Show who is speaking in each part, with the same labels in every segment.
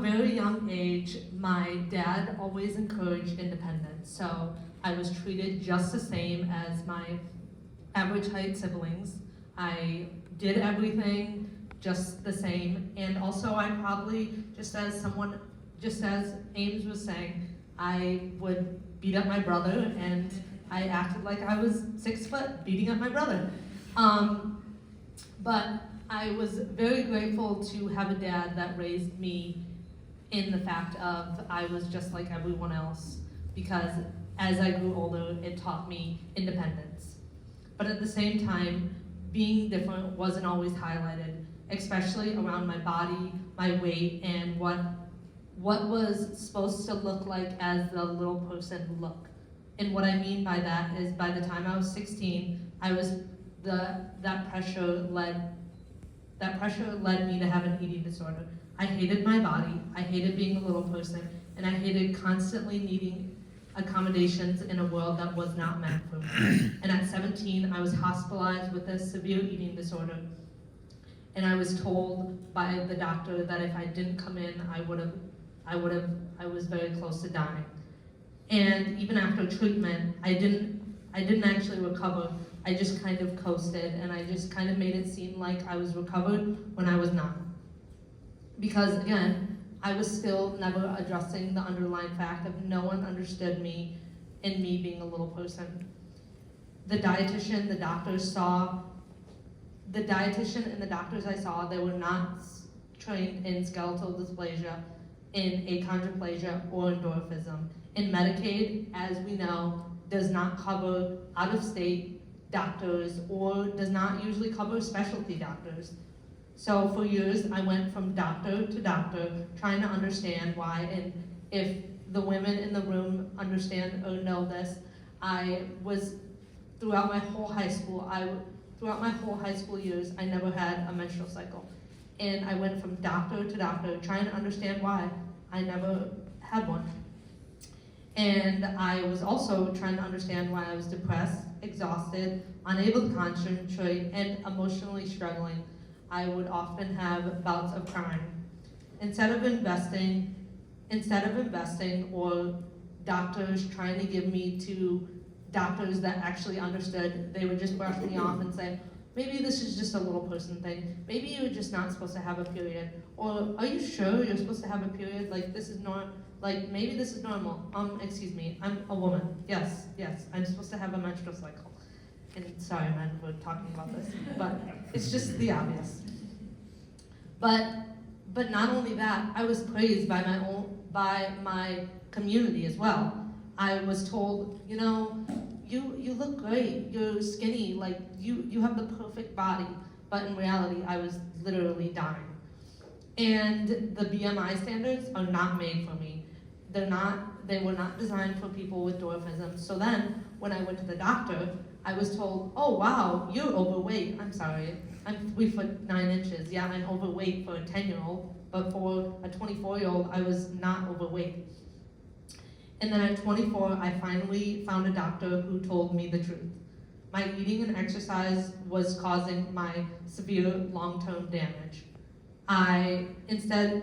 Speaker 1: very young age, my dad always encouraged independence. So I was treated just the same as my average height siblings. I did everything just the same. And also I probably, just as Ames was saying, I would beat up my brother, and I acted like I was 6 foot beating up my brother. But I was very grateful to have a dad that raised me in the fact of I was just like everyone else, because as I grew older, it taught me independence. But at the same time, being different wasn't always highlighted, especially around my body, my weight, and what was supposed to look like as the little person look. And what I mean by that is by the time I was 16, that pressure led me to have an eating disorder. I hated my body, I hated being a little person, and I hated constantly needing accommodations in a world that was not meant for me. And at 17, I was hospitalized with a severe eating disorder. And I was told by the doctor that if I didn't come in, I was very close to dying. And even after treatment, I didn't actually recover. I just kind of coasted, and I just kind of made it seem like I was recovered when I was not. Because again, I was still never addressing the underlying fact of no one understood me and me being a little person. The dietitian, the doctors I saw, they were not trained in skeletal dysplasia, in achondroplasia, or in dwarfism. And Medicaid, as we know, does not cover out-of-state doctors or does not usually cover specialty doctors. So for years, I went from doctor to doctor trying to understand why, and if the women in the room understand or know this, throughout my whole high school years, I never had a menstrual cycle. And I went from doctor to doctor trying to understand why I never had one. And I was also trying to understand why I was depressed, exhausted, unable to concentrate, and emotionally struggling. I would often have bouts of crying. Instead of investing, or doctors trying to give me to doctors that actually understood, they would just brush me off and say, maybe this is just a little person thing. Maybe you're just not supposed to have a period. Or are you sure you're supposed to have a period? Like maybe this is normal. Excuse me, I'm a woman. Yes, I'm supposed to have a menstrual cycle. And sorry, man, we're talking about this, but it's just the obvious. But not only that, I was praised by my community as well. I was told, you look great, you're skinny, like you have the perfect body. But in reality, I was literally dying. And the BMI standards are not made for me. They were not designed for people with dwarfism. So then, when I went to the doctor, I was told, oh wow, you're overweight. I'm sorry, I'm 3 foot 9 inches. Yeah, I'm overweight for a 10-year-old, but for a 24-year-old, I was not overweight. And then at 24, I finally found a doctor who told me the truth. My eating and exercise was causing my severe long-term damage.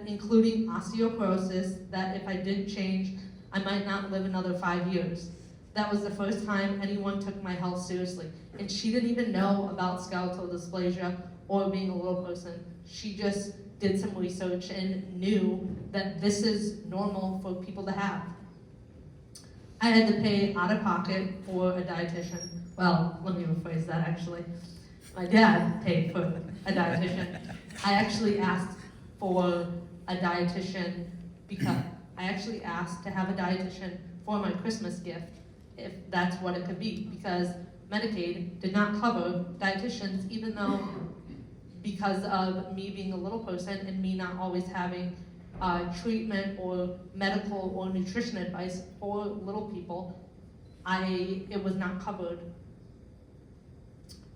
Speaker 1: Including osteoporosis, that if I didn't change, I might not live another 5 years. That was the first time anyone took my health seriously. And she didn't even know about skeletal dysplasia or being a little person. She just did some research and knew that this is normal for people to have. I had to pay out of pocket for a dietitian. Well, let me rephrase that actually. My dad paid for a dietitian. I actually asked for a dietitian because I actually asked to have a dietitian for my Christmas gift, if that's what it could be, because Medicaid did not cover dietitians, even though because of me being a little person and me not always having treatment or medical or nutrition advice for little people, it was not covered.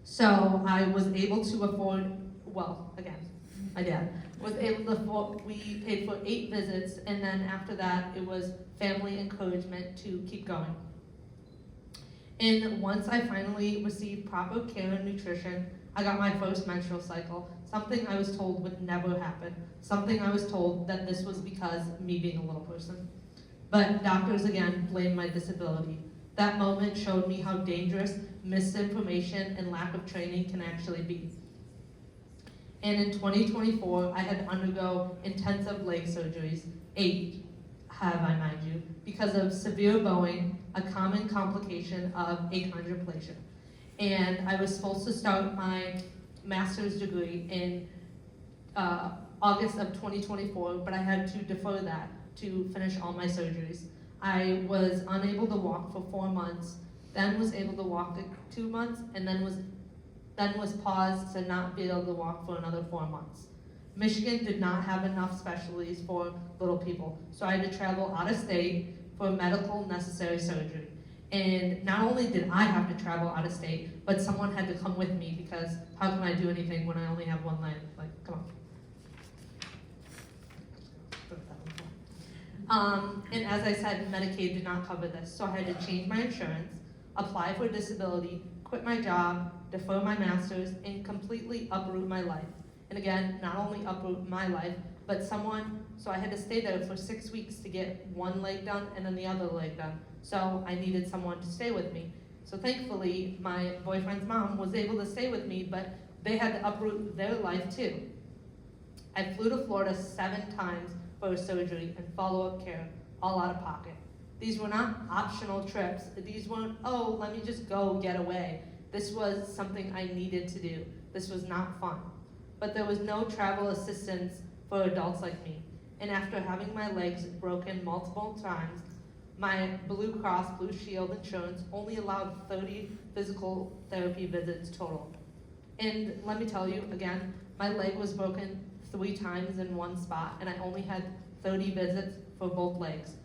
Speaker 1: So I was able to afford, my dad was able to afford, we paid for 8 visits, and then after that it was family encouragement to keep going. And once I finally received proper care and nutrition, I got my first menstrual cycle. something I was told would never happen, something I was told that this was because of me being a little person. But doctors again blamed my disability. That moment showed me how dangerous misinformation and lack of training can actually be. And in 2024, I had to undergo intensive leg surgeries, 8 have I mind you, because of severe bowing, a common complication of achondroplasia. And I was supposed to start my master's degree in August of 2024, but I had to defer that to finish all my surgeries. I was unable to walk for 4 months, then was able to walk for 2 months, and then was paused to not be able to walk for another 4 months. Michigan did not have enough specialties for little people, so I had to travel out of state for medical necessary surgery. And not only did I have to travel out of state, but someone had to come with me because how can I do anything when I only have one leg? Like, come on. And as I said, Medicaid did not cover this, so I had to change my insurance, apply for disability, quit my job, defer my master's, and completely uproot my life. And again, not only uproot my life, but so I had to stay there for 6 weeks to get one leg done and then the other leg done. So I needed someone to stay with me. So thankfully, my boyfriend's mom was able to stay with me, but they had to uproot their life too. I flew to Florida 7 times for a surgery and follow-up care, all out of pocket. These were not optional trips. These weren't, oh, let me just go get away. This was something I needed to do. This was not fun. But there was no travel assistance for adults like me. And after having my legs broken multiple times, my Blue Cross Blue Shield insurance only allowed 30 physical therapy visits total. And let me tell you, again, my leg was broken 3 times in one spot, and I only had 30 visits for both legs.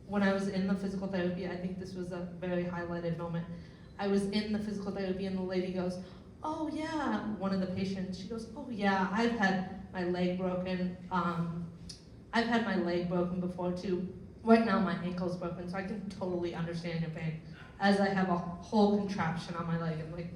Speaker 1: When I was in the physical therapy, I think this was a very highlighted moment. I was in the physical therapy and the lady goes, oh yeah, one of the patients, she goes, oh yeah, I've had my leg broken. I've had my leg broken before too. Right now my ankle's broken, so I can totally understand your pain. As I have a whole contraption on my leg, I'm like,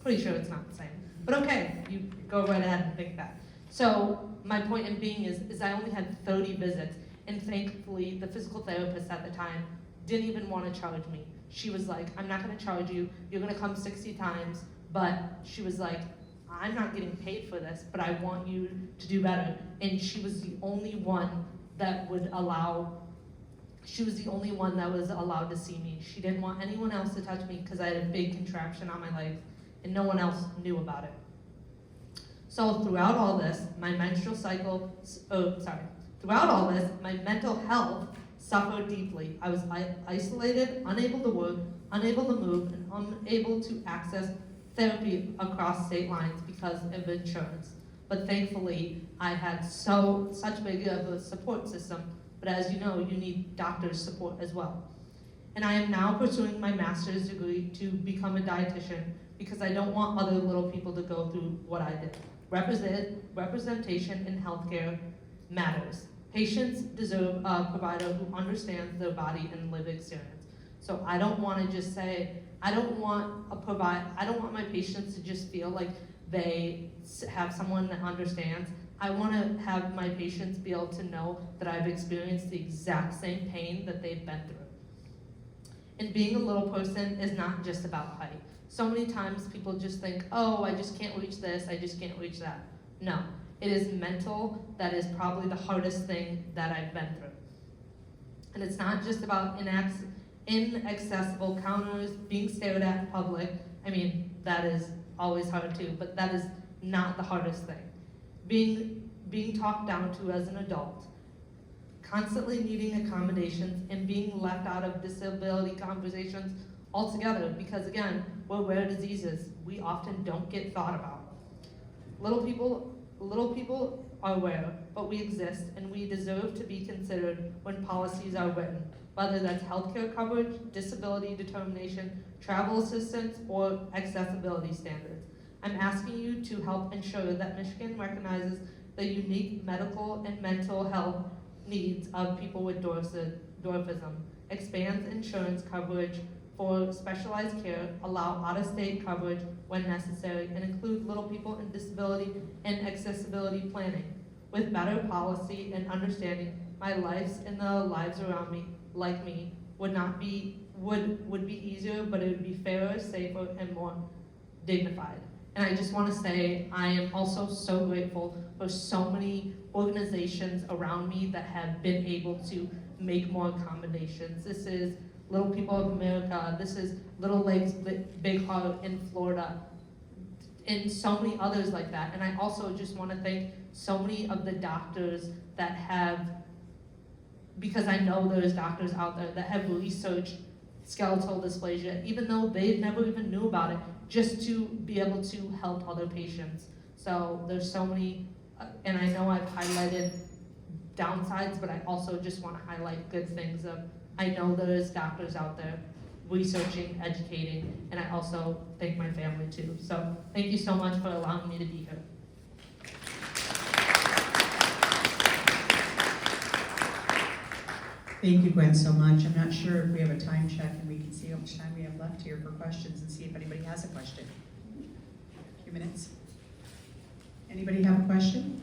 Speaker 1: pretty sure it's not the same. But okay, you go right ahead and think that. So my point in being is I only had 30 visits, and thankfully the physical therapist at the time didn't even want to charge me. She was like, I'm not gonna charge you, you're gonna come 60 times, but she was like, I'm not getting paid for this, but I want you to do better. And she was the only one that was allowed to see me. She didn't want anyone else to touch me because I had a big contraption on my legs and no one else knew about it. So throughout all this, my mental health suffered deeply. I was isolated, unable to work, unable to move, and unable to access therapy across state lines because of insurance. But thankfully, I had such big of a support system, but as you know, you need doctor's support as well. And I am now pursuing my master's degree to become a dietitian because I don't want other little people to go through what I did. Representation in healthcare matters. Patients deserve a provider who understands their body and lived experience. So I don't want to just say, I don't want my patients to just feel like they have someone that understands. I want to have my patients be able to know that I've experienced the exact same pain that they've been through. And being a little person is not just about height. So many times people just think, oh, I just can't reach this, I just can't reach that. No, it is mental that is probably the hardest thing that I've been through. And it's not just about inaccessible counters, being stared at in public. I mean, that is always hard too, but that is not the hardest thing. Being talked down to as an adult, constantly needing accommodations, and being left out of disability conversations altogether, because again, we're rare diseases. We often don't get thought about. Little people are rare, but we exist, and we deserve to be considered when policies are written, whether that's healthcare coverage, disability determination, travel assistance, or accessibility standards. I'm asking you to help ensure that Michigan recognizes the unique medical and mental health needs of people with dwarfism, expands insurance coverage for specialized care, allow out-of-state coverage when necessary, and include little people in disability and accessibility planning. With better policy and understanding, my lives and the lives around me, like me, would be easier, but it would be fairer, safer, and more dignified. And I just want to say, I am also so grateful for so many organizations around me that have been able to make more accommodations. This is Little People of America, this is Little Legs Big Heart in Florida, and so many others like that. And I also just want to thank so many of the doctors that have, because I know there's doctors out there that have researched skeletal dysplasia, even though they never even knew about it, just to be able to help other patients. So there's so many, and I know I've highlighted downsides, but I also just want to highlight good things of, I know there's doctors out there researching, educating, and I also thank my family too. So thank you so much for allowing me to be here.
Speaker 2: Thank you, Gwen, so much. I'm not sure if we have a time check and we can see how much time we have left here for questions and see if anybody has a question. A few minutes. Anybody have a question?